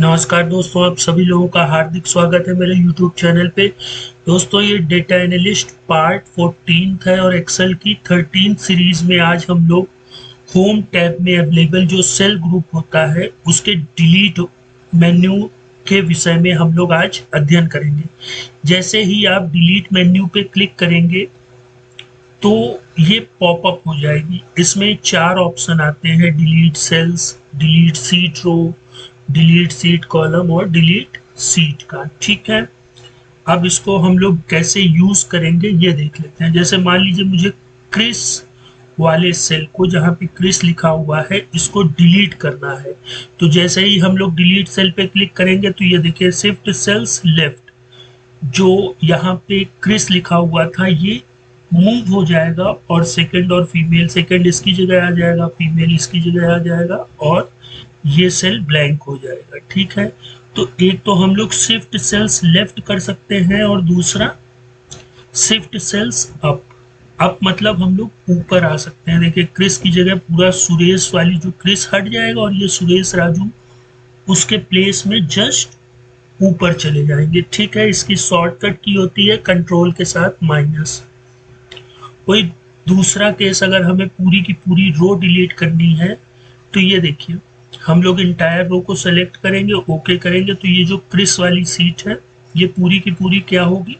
नमस्कार दोस्तों, आप सभी लोगों का हार्दिक स्वागत है मेरे YouTube चैनल पे। दोस्तों, ये डेटा एनालिस्ट पार्ट 14 है और एक्सेल की 13 सीरीज में आज हम लोग होम टैब में अवेलेबल जो सेल ग्रुप होता है उसके डिलीट मेन्यू के विषय में हम लोग आज अध्ययन करेंगे। जैसे ही आप डिलीट मेन्यू पे क्लिक करेंगे तो ये पॉपअप हो जाएगी। इसमें 4 ऑप्शन आते हैं: डिलीट सेल्स, डिलीट सीट रो, डिलीट सीट कॉलम और डिलीट सीट का। ठीक है, अब इसको हम लोग कैसे यूज करेंगे ये देख लेते हैं। जैसे मान लीजिए मुझे क्रिस वाले सेल को, जहाँ पे क्रिस लिखा हुआ है, इसको डिलीट करना है। तो जैसे ही हम लोग डिलीट सेल पे क्लिक करेंगे तो ये देखिए शिफ्ट सेल्स लेफ्ट, जो यहाँ पे क्रिस लिखा हुआ था ये मूव हो जाएगा और सेकंड और फीमेल, सेकंड इसकी जगह आ जाएगा, फीमेल इसकी जगह आ जाएगा और ये सेल ब्लैंक हो जाएगा। ठीक है, तो एक तो हम लोग शिफ्ट सेल्स लेफ्ट कर सकते हैं और दूसरा शिफ्ट सेल्स अप। अप मतलब हम लोग ऊपर आ सकते हैं। देखिए क्रिस की जगह पूरा सुरेश वाली जो क्रिस हट जाएगा और ये सुरेश राजू उसके प्लेस में जस्ट ऊपर चले जाएंगे। ठीक है, इसकी शॉर्टकट की होती है कंट्रोल के साथ माइनस। कोई दूसरा केस, अगर हमें पूरी की पूरी रो डिलीट करनी है तो ये देखिए हम लोग इंटायर रो को सेलेक्ट करेंगे, ओके करेंगे, तो ये जो क्रिस वाली सीट है ये पूरी की पूरी क्या होगी,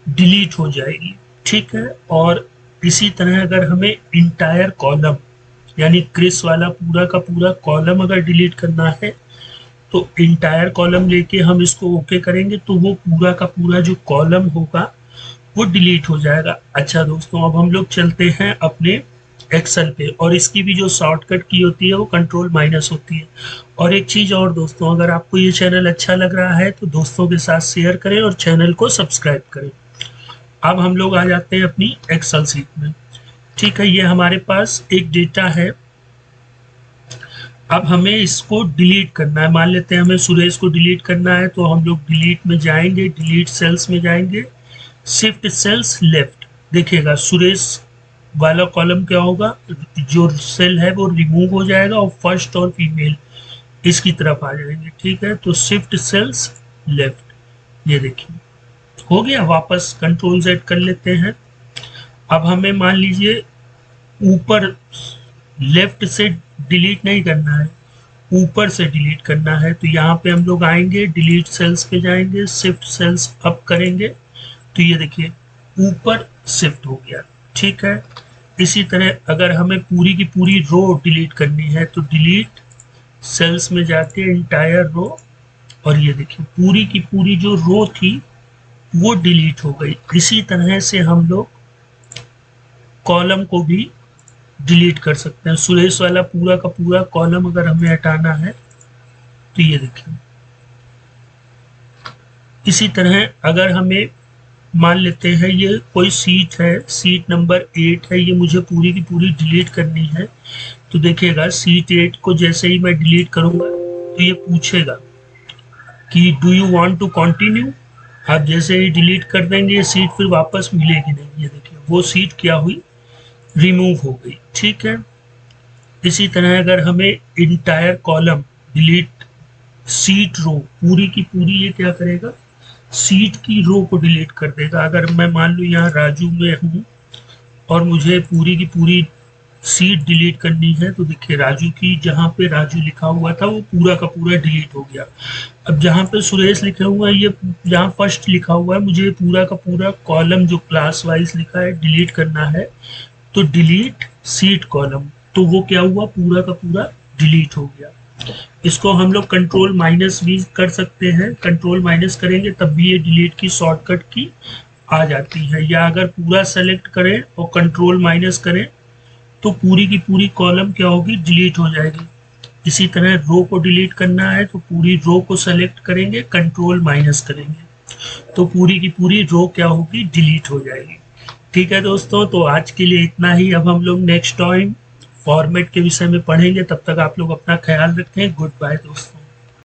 डिलीट हो जाएगी। ठीक है, और इसी तरह अगर हमें इंटायर कॉलम यानी क्रिस वाला पूरा का पूरा कॉलम अगर डिलीट करना है तो इंटायर कॉलम लेके हम इसको ओके करेंगे तो वो पूरा का पूरा जो कॉलम होगा वो डिलीट हो जाएगा। अच्छा दोस्तों, अब हम लोग चलते हैं अपने एक्सेल पे, और इसकी भी जो शॉर्टकट की होती है वो कंट्रोल माइनस होती है। और एक चीज और दोस्तों, अगर आपको ये चैनल अच्छा लग रहा है तो दोस्तों के साथ शेयर करें और चैनल को सब्सक्राइब करें। अब हम लोग आ जाते हैं अपनी एक्सेल सीट में। ठीक है, ये हमारे पास एक डेटा है। अब हमें इसको डिलीट करना है। मान लेते हैं हमें सुरेश को डिलीट करना है, तो हम लोग डिलीट में जाएंगे, डिलीट सेल्स में जाएंगे, शिफ्ट सेल्स लेफ्ट। देखिएगा सुरेश वाला कॉलम क्या होगा, जो सेल है वो रिमूव हो जाएगा और फर्स्ट और फीमेल इसकी तरफ आ जाएंगे। ठीक है, तो शिफ्ट सेल्स लेफ्ट, ये देखिए हो गया। वापस कंट्रोल जेड कर लेते हैं। अब हमें मान लीजिए ऊपर लेफ्ट से डिलीट नहीं करना है, ऊपर से डिलीट करना है, तो यहाँ पे हम लोग आएंगे, डिलीट सेल्स पे जाएंगे, शिफ्ट सेल्स अप करेंगे, तो ये देखिए ऊपर शिफ्ट हो गया। ठीक है, इसी तरह अगर हमें पूरी की पूरी रो डिलीट करनी है तो डिलीट सेल्स में जाके इंटायर रो, और ये देखिए पूरी की पूरी जो रो थी वो डिलीट हो गई। इसी तरह से हम लोग कॉलम को भी डिलीट कर सकते हैं। सुरेश वाला पूरा का पूरा कॉलम अगर हमें हटाना है तो ये देखिए। इसी तरह अगर हमें मान लेते हैं ये कोई सीट है, सीट नंबर 8 है, ये मुझे पूरी की पूरी डिलीट करनी है, तो देखिएगा सीट 8 को जैसे ही मैं डिलीट करूंगा तो ये पूछेगा कि do you want to continue. आप जैसे ही डिलीट कर देंगे ये सीट फिर वापस मिलेगी नहीं। ये देखिए वो सीट क्या हुई, रिमूव हो गई। ठीक है, इसी तरह अगर हमें इंटायर कॉलम डिलीट सीट रो, पूरी की पूरी ये क्या करेगा, सीट की रो को डिलीट कर देगा। अगर मैं मान लूँ यहाँ राजू में हूँ और मुझे पूरी की पूरी सीट डिलीट करनी है, तो देखिए राजू की जहाँ पे राजू लिखा हुआ था वो पूरा का पूरा डिलीट हो गया। अब जहाँ पे सुरेश लिखा हुआ है, ये जहाँ फर्स्ट लिखा हुआ है, मुझे पूरा का पूरा कॉलम जो क्लास वाइज लिखा है डिलीट करना है, तो डिलीट सीट कॉलम, तो वो क्या हुआ, पूरा का पूरा डिलीट हो गया। इसको हम लोग कंट्रोल माइनस भी कर सकते हैं, कंट्रोल माइनस करेंगे तब भी ये डिलीट की शॉर्टकट की आ जाती है। या अगर पूरा सेलेक्ट करें और कंट्रोल माइनस करें तो पूरी की पूरी कॉलम क्या होगी, डिलीट हो जाएगी। इसी तरह रो को डिलीट करना है तो पूरी रो को सेलेक्ट करेंगे, कंट्रोल माइनस करेंगे तो पूरी की पूरी रो क्या होगी, डिलीट हो जाएगी। ठीक है दोस्तों, तो आज के लिए इतना ही। अब हम लोग नेक्स्ट टाइम फॉर्मेट के विषय में पढ़ेंगे। तब तक आप लोग अपना ख्याल रखें। गुड बाय दोस्तों।